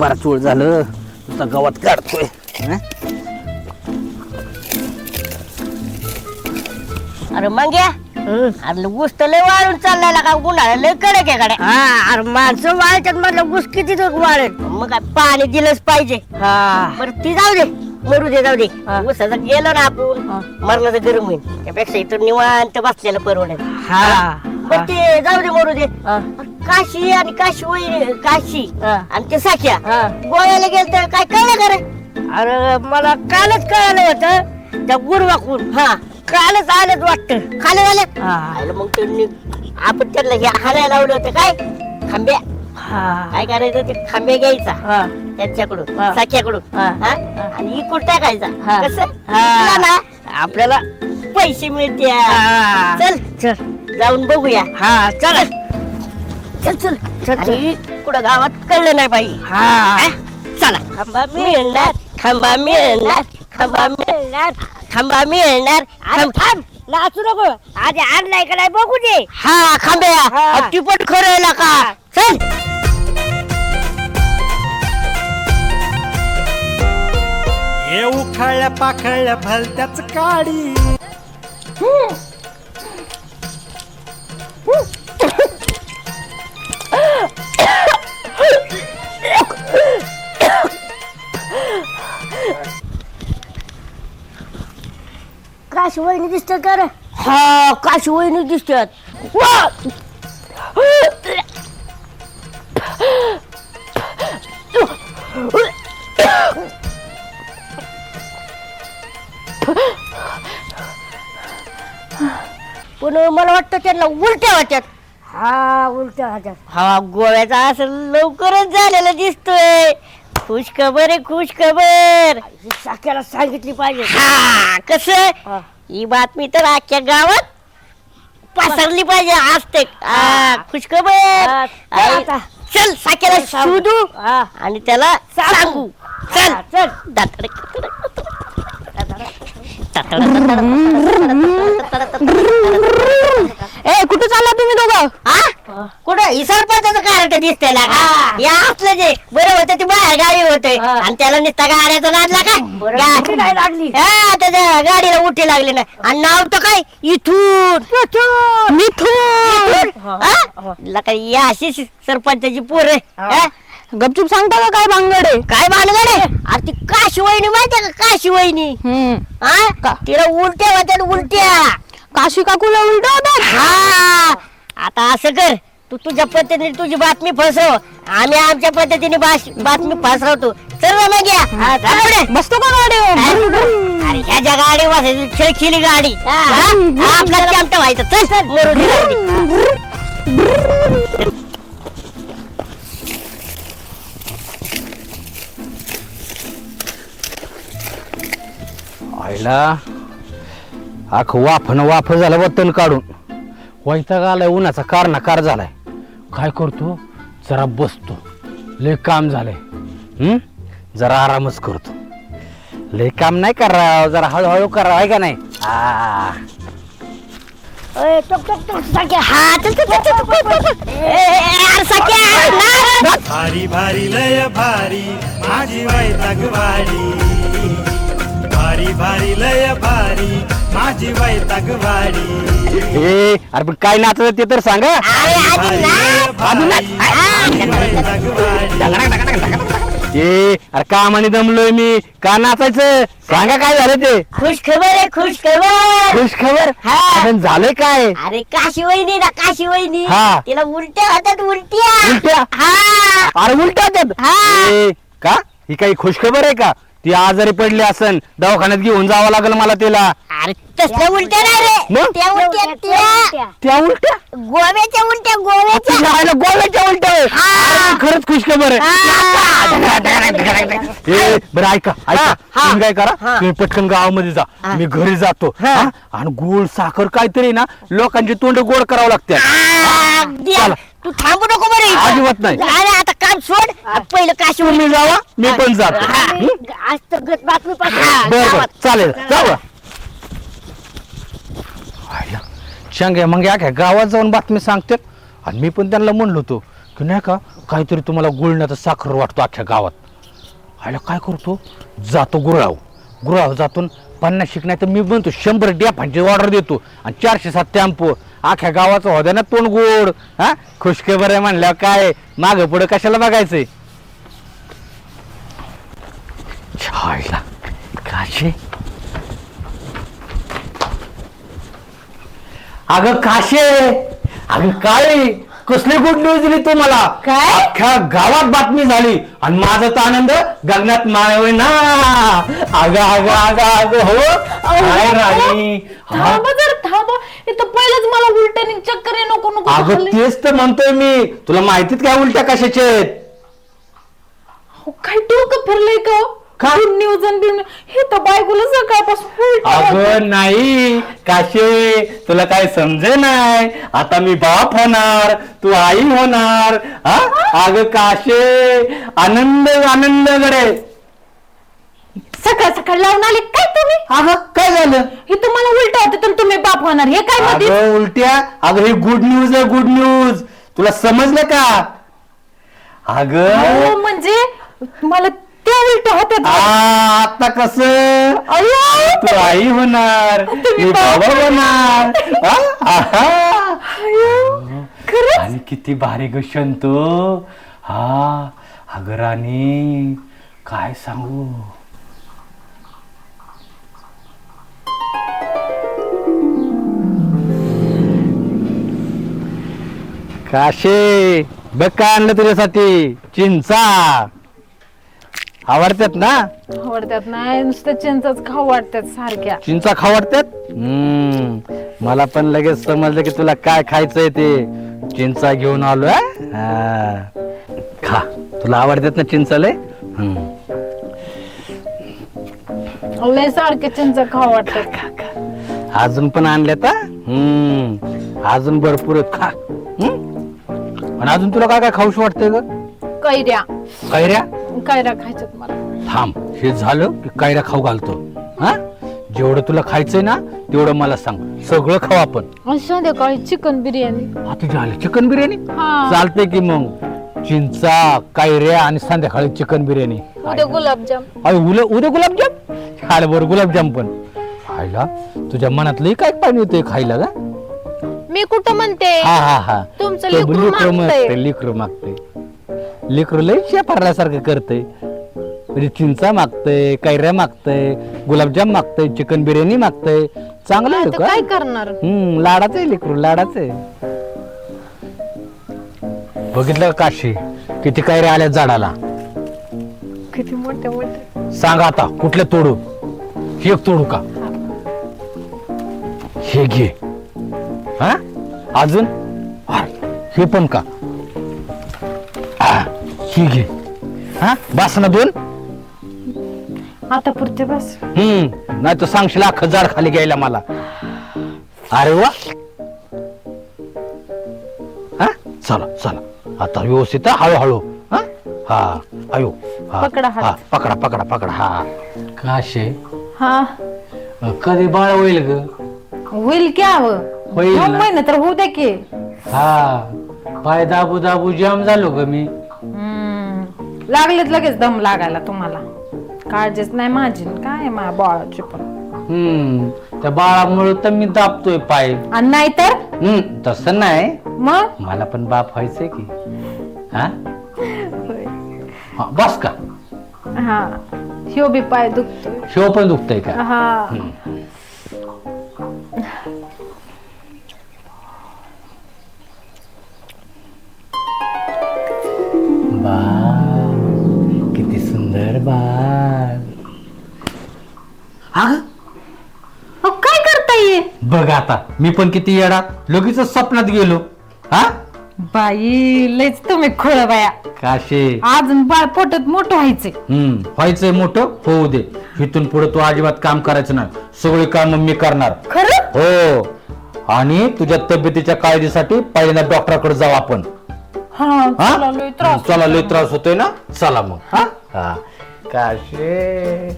मला चूळ झालं नुसता गावात काढतोय हं? अरे मग या अरे ऊस तर लय वाळून चाललाय का उन्हाळा लय कडक आहे गाड्या. हा अरे माणसं वाळतात म्हटलं ऊस किती वाळेल. मग काय पाणी दिलंच पाहिजे. हा बरं ती जाऊ दे मरू दे जाऊ दे. हा. ऊसाचं गेलो ना आपण हा. मरणाचं गरम होईल त्यापेक्षा इथं निवांत बसलेलं परवडेल. हा बरं ते जाऊ दे मरू दे. हा. काशी आणि काशी वहिनी काशी हा. आणि ते साख्या हा. गोव्याला गेल तर काय कळलं का रे? अरे मला कालच कळालं होतं त्या गुरुवाकून. हा कालच आलेत वाटतं. खाली झाले हा. मग त्यांनी आपण त्यांना हे हाणायला लावलं होतं काय खांब्या. हा. काय करायचं ते खांबे घ्यायचा हा. त्यांच्याकडून हा. साख्याकडून हा. हा? आणि इकडून टाकायचा हा. कसं हा. तुला ना आपल्याला पैसे मिळते. हा. चल चल जाऊन बघूया. हा चल चल चल चल. आणि कुठं गावात कळलं नाही पाहिजे. हा चला खांबा मिळणार खांबा मिळणार खांबा मिळणार खांबा मिळणार थांब नाचू नको आधी आणलाय का नाही बघू दे. हा खांब्या हा. ती पण खरं का चल. हे उखाळल्या पाखळल्या भलत्याच काडी काशी वहिनी दिसत का रे. हा काशी वहिनी दिसतात. पण मला वाटतं त्यांना उलट्या वाटतात. हा उलट्या हातात. हा गोव्याचा असं लवकरच झालेलं दिसतोय. खुश खबर आहे खुश खबर. ही साख्याला सांगितली पाहिजे. हा कस हा. ही बातमी तर अख्ख्या गावात पसरली पाहिजे आज ते. खुश खबर. हा, आता. चल साक्याला शोधू हा. आणि त्याला सांगू. चल हा, चल ए कुठे चालला तुम्ही दोघं? हा कुठं ही सरपंचाचं कार्य दिसतंय ना का? या असलं जे बरं होतं ते बाहेर गाडी होते हा. आणि त्याला नुसता गाड्याचा नादला का उठी नाही लागली. हा त्याच्या गाडीला उठी लागली ना आणि नाव तर काय इथून मिथून. हा? लका या अशी सरपंचाची पोर आहे. गपचूप सांगता का काय भांगड आहे? काय भानगड आहे? अरे ती काशी वहिनी माहितीये का काशी वहिनी? हा तिला उलट्या होत्या उलट्या. काशी काकूला उलट होतात. हा आता असं कर तू तुझ्या पद्धतीने तुझी बातमी फसव आम्ही आमच्या पद्धतीने बातमी फसवतो. चल ना मग या. बसतो का गाडीवर? अरे ह्याच्या गाडी वाजायची खेळखिली गाडी. हा? आपला चॅम्प्ट व्हायचं. चल चल मरू दे गाडी. आईला आख वाफ झालं बत्तन काढून वैताग आलाय. उन्हाचा कार झालाय. काय करतो जरा बसतो. लय काम झालंय. जरा आरामच करतो. लय काम नाही करा जरा हळूहळू करा आहे का नाही. भारी भारी लय भारी माझी वैतागवाडी भारी भारी लय भारी माझी वैतागवाडी अरे पण काय नाचत ते तर सांगा. अरे काम आणि दमलोय मी का नाचायचं सांगा काय झालं ते. खुश खबर आहे खुश खबर. खुश खबर. पण झालंय काय? अरे काशी वहिनी ना काशी वहिनी हा. तिला उलट्या होतात उलट्या. उलट्या? हा अरे उलट्या होत्यात? हा. का ही काही खुश खबर आहे का? ती आजारी पडली असन दवाखान्यात घेऊन जावं लागेल मला तिला. अरे तसल्या उलट्या नाही रे. मग? त्या उलट्या त्या उलट्या गोव्याच्या उलट्या गोव्याच्या. गोव्याच्या उलट्या होय. हा. अरे, खरंच खुश खबर आहे. बरं ऐका ऐका तुम्ही काय करा तुम्ही पटकन गावामध्ये जा. मी घरी जातो. आणि गोड साखर काहीतरी ना लोकांची तोंड गोड करावं लागते. चला. तू थांबू नको बरं इथं. अजिबात नाही. अरे आता काम सोड पहिलं काशी तुम्ही जावा मी पण जातो. आज तर बातमी बरं चालेल जाऊ. शेंगे मग या काय गावात जाऊन बातमी सांगतात. आणि मी पण त्यांना म्हणलो होतो की नाही का काहीतरी तुम्हाला गुळण्याचा साखर वाटतो अख्ख्या गावात. आयला काय करतो, जातो गुराव जातून 50 शिकणार तर मी म्हणतो 100 डेफांची ऑर्डर देतो आणि 407 टॅम्पो अख्ख्या गावाचं होत्या ना तोंड गोड. हा खुशखबर आहे म्हणल्यावर काय मागं पुढं कशाला बघायचंय. छायला काशे, अगं काशे, अगं काय कसली गुड न्यूज दिली तू मला. काय? अख्ख्या गावात बातमी झाली आणि माझा तर आनंद गगनात माळवे ना. अगं अगं अगं अगं हो काय राणी. थांबा जर थांबा, इथं पहिलंच मला उलट्याने चक्कर आहे, नको नको अगं झालंय. तेच तर म्हणतोय मी, तुला माहितीत काय उलट्या कशाच्या आहेत. अहो, काय डोकं फिरलंय का हो? काय? न्यूज हे तर बायकोला सकाळपासून उलट्या होत्या. अगं नाही काशे, तुला काय समजे नाही. आता मी बाप होणार, तू आई होणार. हा अगं काशे, आनंद आनंद गडे. सकाळ सकाळ लावून आले काय तुम्ही? अगं काय झालं. हे तुम्हाला उलट्या होते तर तुम्ही बाप होणार, हे काय मध्ये? अगं उलट्या, अगं ही गुड न्यूज आहे, गुड न्यूज. तुला समजलं का. अगं हो, म्हणजे मला त्या उलट्या होत्या. आता कस तू आई होणार, मी बाबा होणार. खरंच? आणि किती भारी ग शंतो. हा अगं राणी काय सांगू. काशे बघ काय आणलं तुझ्यासाठी. चिंचा आवडतात ना. आवडतात नाही, नुसतं चिंचच खाऊ वाटतात सारख्या. चिंचा खाऊ वाटतात. मला पण लगेच समजलं की तुला काय खायचंय ते. चिंचा घेऊन आलो. खा, तुला आवडतात ना चिंचा लय. लय सारखे चिंच खाऊ वाटतात. अजून पण आणल्यात. अजून भरपूर आहेत, खा. आणि अजून तुला काय काय खाऊशी वाटतंय ग. कैऱ्या कैऱ्या. कैऱ्या खायच्यात मला. थांब, हे झालं की कैऱ्या खाऊ घालतो. हा जेवढं तुला खायचंय ना तेवढं मला सांग, सगळं खाऊ आपण. आणि संध्याकाळी चिकन बिर्याणी. आता झाली चिकन बिर्याणी. हा. चालतंय की मग चिंचा कैऱ्या आणि संध्याकाळी चिकन बिर्याणी. उद्या गुलाबजाम. उद्या गुलाबजाम. खायला बरं गुलाबजाम पण खायला तुझ्या मनातलंही काय पाणी होतंय खायला का. मी कुठं म्हणते, हा हा हा तुमचं तो लेकरू लेकरू मागतंय. मागतंय, लेकरू मागतंय. लेकरू लय शेपारल्यासारखं करतंय. म्हणजे चिंचा मागतंय, कैऱ्या मागतंय, गुलाबजाम मागतंय, चिकन बिर्याणी मागतंय. चांगलं आहे आता का. काय करणार. लाडाचं आहे लेकरू, लाडाचं आहे. बघितलं का काशी किती कैऱ्या आल्या झाडाला. किती मोठे मोठे. सांग आता कुठल्या तोडू. हे एक तोडू का. हे घे. हा अजून हे पण का. हे घे. हा बस ना 2. आता पुरते बस. नाही तर सांगशील अख्खं झाड खाली घ्यायला मला. अरे वा. हा चला चला आता व्यवस्थित हळूहळू. हा हा अयो पकडा हात. पकडा पकडा पकडा. हा काशे हा कधी बाळ होईल ग. होईल की हवं. होईल ना. महिना तर होऊ द्या की. हा पाय दाबू दाबू जाम झालो ग मी. लागलेत लगेच दम लागायला तुम्हाला. काळजीच नाही माझी काय माझ्या बाळाची पण. त्या बाळामुळे तर मी दाबतोय पाय. आणि नाही तर तसं नाही, मग मला पण बाप व्हायचंय की. हा बस का. हा ह्यो बी पाय दुखतोय. शिव पण दुखतय का. हा बाळ किती सुंदर बाळ. अहो, काय करताय. बघ आता मी पण किती येडा लगेच स्वप्नात गेलो. हा बाई लयच तुम्ही खोळ बाया. काशे अजून बाळ पोटात मोठं व्हायचंय. व्हायचंय मोठं होऊ दे. इथून पुढे तू अजिबात काम करायचं नाही. सगळी काम मी करणार. खरं. हो आणि तुझ्या तब्येतीच्या काळजीसाठी पहिल्यांदा डॉक्टरकडे जाऊ आपण. हा चला, लय त्रास. चला लय त्रास होतोय ना. चला मग. हा हा काशे.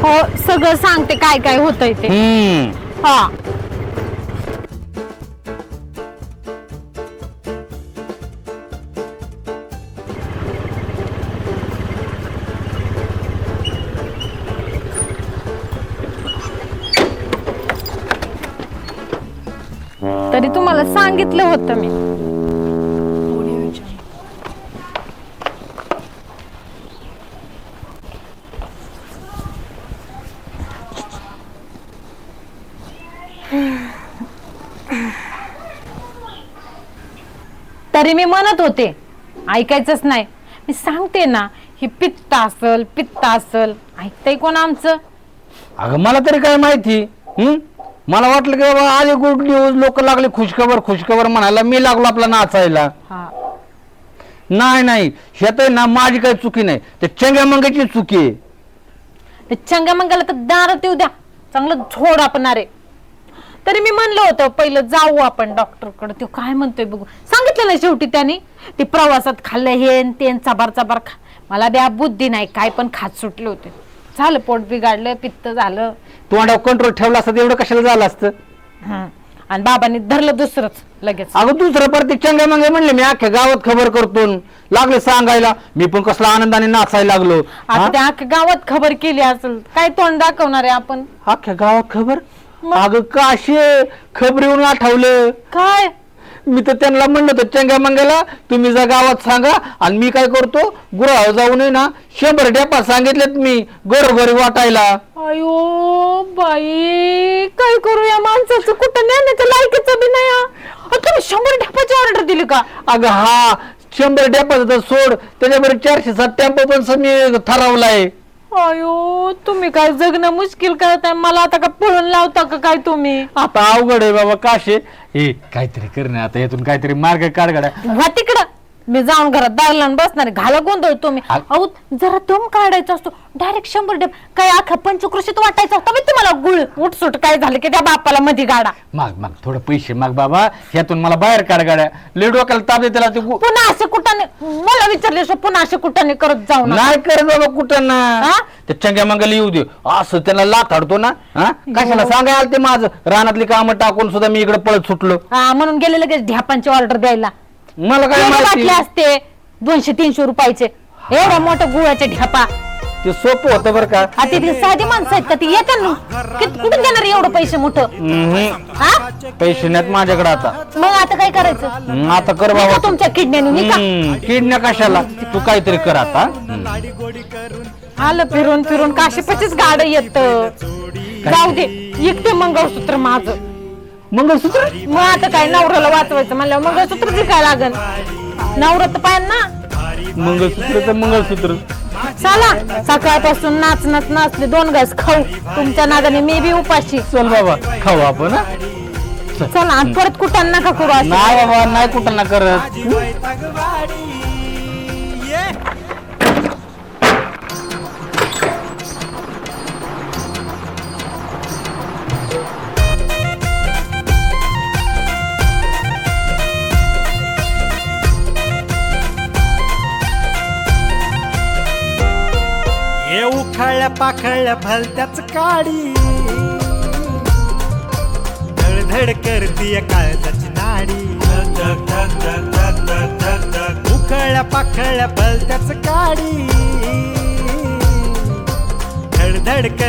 हो सगळं सांगते काय काय होतंय ते. हा तरी तुम्हाला सांगितलं होतं मी. तरी मी म्हणत होते, ऐकायचंच नाही. मी सांगते ना, ही पित्त असल ऐकतंय कोण आमचं? अगं मला तरी काय माहिती. मला वाटलं की बाबा आले गुड न्यूज, लोक लागले खुशखबर म्हणायला, मी लागलो आपला नाचायला. हा, नाही ह्यात ना माझी काही चुकी नाही, ते चंग्या मंग्याची चुकी आहे. ते चंगा मंगाला तर दारात येऊ द्या, चांगलं झोड आपणारे. तरी मी म्हणलं होतं पहिलं जाऊ आपण डॉक्टरकडे. तो काय म्हणतोय बघू. सांगितलं ना शेवटी त्यांनी, ते प्रवासात खाल्लं हे न ते चबार खा. मला द्या बुद्धी नाही, काय पण खात सुटले होते. झालं, पोट बिघडलं, पित्त झालं. तोंडावर कंट्रोल ठेवला असतं एवढं कशाला झालं असतं. आणि बाबांनी धरलं दुसरंच लगेच. अगं दुसरं परत चंग्या मंगे म्हणले, मी अख्ख्या गावात खबर करतो. लागले सांगायला, मी पण कसला आनंदाने नाचायला लागलो. आता त्या अख्ख्या गावात खबर केली असेल, काय तोंड दाखवणार आहे आपण? अख्ख्या गावात खबर? अगं काशे खबर येऊन आठवलं काय? मी तर त्यांना म्हणलं होतं चंग्या मंग्याला तुम्ही जा गावात सांगा, आणि मी काय करतो गुराव जाऊन ना 100 ढेपा सांगितलेत मी घरोघरी वाटायला. अयो बाई, काय करू या माणसाचं? कुठं नेण्याचं लायकीचं बी नाही हा. तुम्ही 100 ढेपाची ऑर्डर दिली का? अगं हा 100 ढेपाचं तर सोड, त्याच्याबरोबर 407 टेम्पो पण मी ठरवलाय. अयो, तुम्ही काय जगणं मुश्किल करत आहे. मला आता का पळून लावता का काय तुम्ही? आता अवघड आहे बाबा काशे. हे काहीतरी करणे, आता यातून काहीतरी मार्ग काढ गाड्या. वा तिकडं, मी जाऊन घरात दारला बसणार. घाला गोंधळ तुम्ही. अहो, जरा दम काढायचा असतो. डायरेक्ट 100 ढेप काय अख्खा पंचकृषीत वाटायचा होता मी तुम्हाला. गुळ उठसूट काय झालं की त्या बापाला मध्ये गाडा. माग थोडं पैसे माग बाबा, ह्यातून मला बाहेर काढ गाड्या. लेट डोक्याला ताप दे त्याला. ते पुन्हा असे कुठाने मला विचारले, पुन्हा असे कुठाने करत जाऊ नका. नाही करत बाबा कुठं ना. हा? ते चंग्या मंगाला येऊ दे असं त्यांना लाथाडतो ना. कशाला सांगायला ते माझं रानातली कामं टाकून सुद्धा मी इकडे पळत सुटलो. हा, म्हणून गेले लगेच ढ्यापांची ऑर्डर द्यायला. मला काय केवढे माहिती. बाटले असते 200-300 रुपयाचे, एवढा मोठा गुळाचे ढ्यापा. ते सोपं होतं बरं का. आता ती साधी माणसं आहेत का ती येतात ना, कुठून देणार एवढं पैसे मोठं? हा? पैसे नाहीत माझ्याकडे आता. मग आता काय करायचं? आता कर निघा बाबा. तुमच्या किडण्याने निघा. किडण्या कशाला, तू काहीतरी कर आता. आलं फिरून काशीपाशीच गाड येत. जाऊ दे, इकते मंगळसूत्र माझं. मंगळसूत्र? मग आता काय नवऱ्याला वाचवायचं म्हणल्यावर मंगळसूत्र काय लागन? नवरा तर पाहिजे ना. मंगळसूत्र तर मंगळसूत्र. चला, सकाळपासून नाचले 2 घास खाऊ. तुमच्या नादाने मी बी उपाशी. चल बाबा खाऊ आपण. चला, आणि परत कुठं नका करू असं. नाही बाबा, नाही कुठं ना करत. माझी वैतागवाडी ये. ये उखाळल्या पाखळल्या भलत्याच काडी, धडधड करतीय काळजाची नाडी. उखाळल्या पाखळल्या भलत्याच काडी, धडधड कर